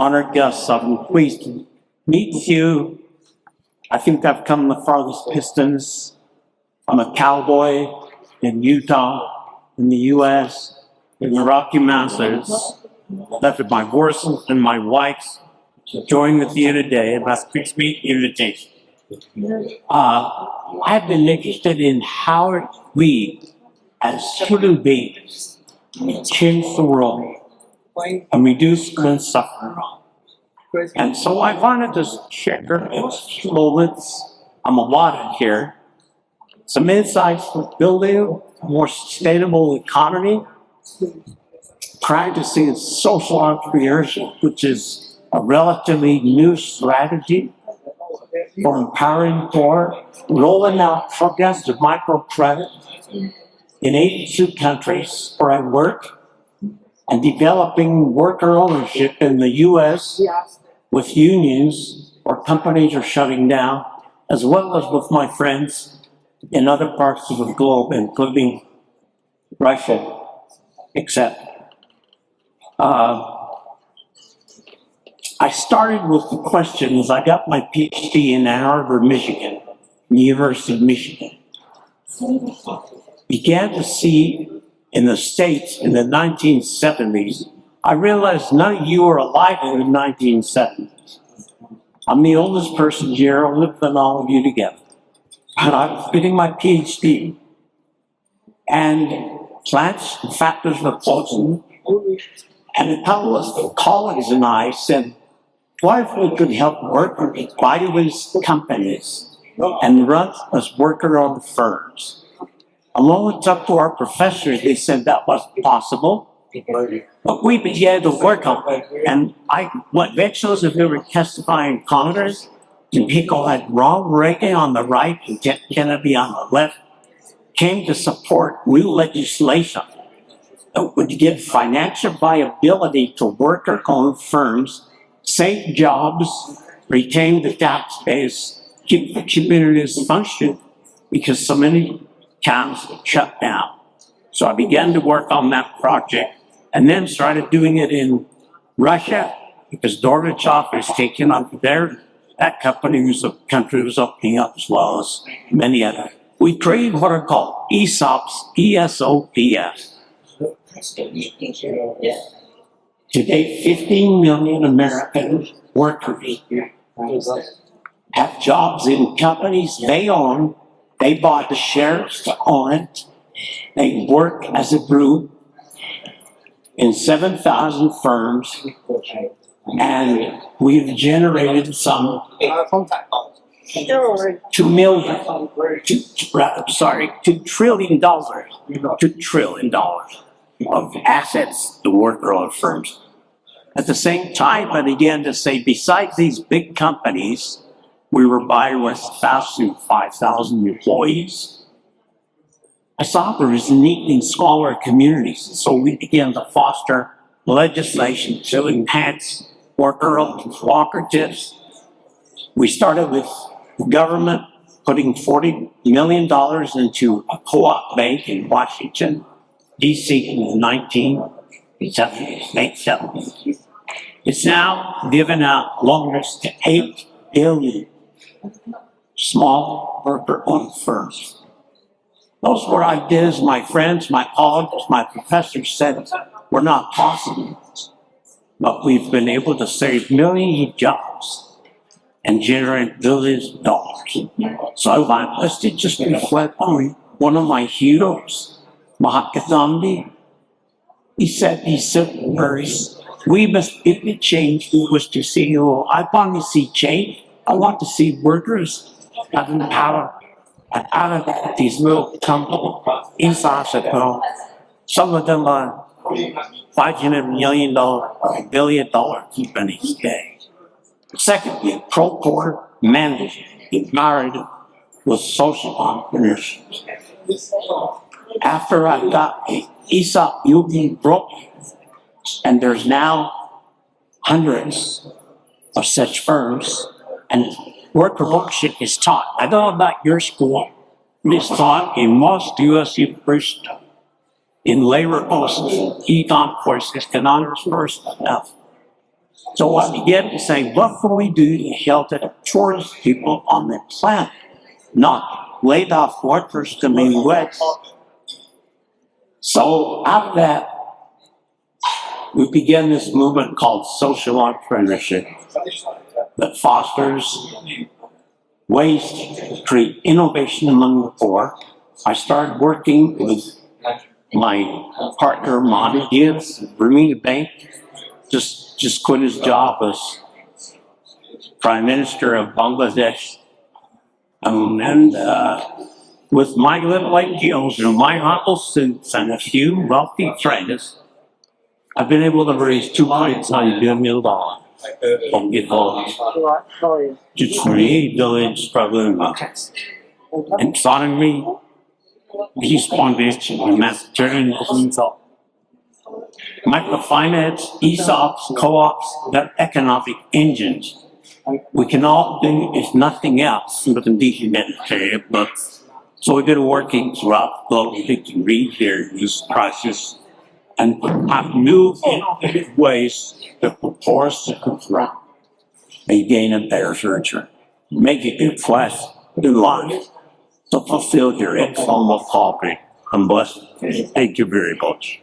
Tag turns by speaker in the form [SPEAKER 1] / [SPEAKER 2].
[SPEAKER 1] honored guests, I'm pleased to meet with you. I think I've come the farthest distance. I'm a cowboy in Utah, in the U.S., in the Rocky Mountains. Left with my horses and my wife. Join with you today about 6 week invitation. I've been interested in how we, as human beings, change the world and reduce human suffering. And so I wanted to share a few moments. I'm allotted here. Some insights for building a more sustainable economy, practicing social entrepreneurship, which is a relatively new strategy for empowering poor, rolling out programs of microcredit in 82 countries where I work, and developing worker ownership in the U.S. with unions or companies are shutting down, as well as with my friends in other parts of the globe, including Russia, etc. I started with the question as I got my PhD in Ann Arbor, Michigan, the University of Michigan. Began to see in the States in the 1970s. I realized none of you were alive in the 1970s. I'm the oldest person here, older than all of you together. And I was getting my PhD. And plants and factors were closing. And a couple of colleagues and I said, what if we could help workers buy these companies and run as worker-owned firms? And when it's up to our professors, they said that wasn't possible. But we began to work on it. And what those of you were testifying in Congress, and people like Ronald Reagan on the right and Kennedy on the left, came to support new legislation that would give financial viability to worker-owned firms, save jobs, retain the tax base, keep the communities functioning, because so many towns shut down. So I began to work on that project and then started doing it in Russia because Gorbachev was taking up there. That company was a country was opening up as well as many others. We created what are called ESOPs, ESOPs. Today, 15 million American workers have jobs in companies they own. They bought the shares to own it. They work as a group in 7,000 firms, and we've generated some $2 trillion of assets to worker-owned firms. At the same time, I began to say, besides these big companies, we were buying with 5,000 employees. I saw there was a need in smaller communities, so we began to foster legislation to enhance worker-owned cooperatives. We started with the government putting $40 million into a co-op bank in Washington, D.C. in the 1970s, 70s. It's now given out loans to 8 billion small worker-owned firms. Those were ideas my friends, my colleagues, my professors said were not possible. But we've been able to save millions of jobs and generate billions of dollars. So I want us to just reflect on one of my heroes, Mahatma Gandhi. He said these simple words, we must get the change we wish to see. I want to see change. I want to see workers having the power. And out of these little companies, ESOPs at home, some of them are $500 million, $1 billion companies today. Secondly, pro-poor management, married with social entrepreneurship. After I got the ESOP union broken, and there's now hundreds of such firms, and worker ownership is taught. I don't know about your school, but it's taught in most U.S. universities, in labor courses, econ courses, economics courses. So I began to say, what can we do to help the poorest people on the planet? Not laid off workers coming west. So out of that, we began this movement called social entrepreneurship that fosters ways to create innovation among the poor. I started working with my partner, Monty Gibbs, Bermuda Bank, just quit his job as Prime Minister of Bangladesh. And with my little NGOs and my humble students and a few wealthy friends, I've been able to raise $2.9 billion from it all to create village struggling markets. And suddenly, these bondage and humanitarian microfinance, ESOPs, co-ops, they're economic engines. We can all do, if nothing else, but be humanitarian. But so we've been working throughout the globe to read this crisis and have new innovative ways to prepare us to confront and gain a better future, make it a quest in life to fulfill your informal calling. I'm blessed. Thank you very much.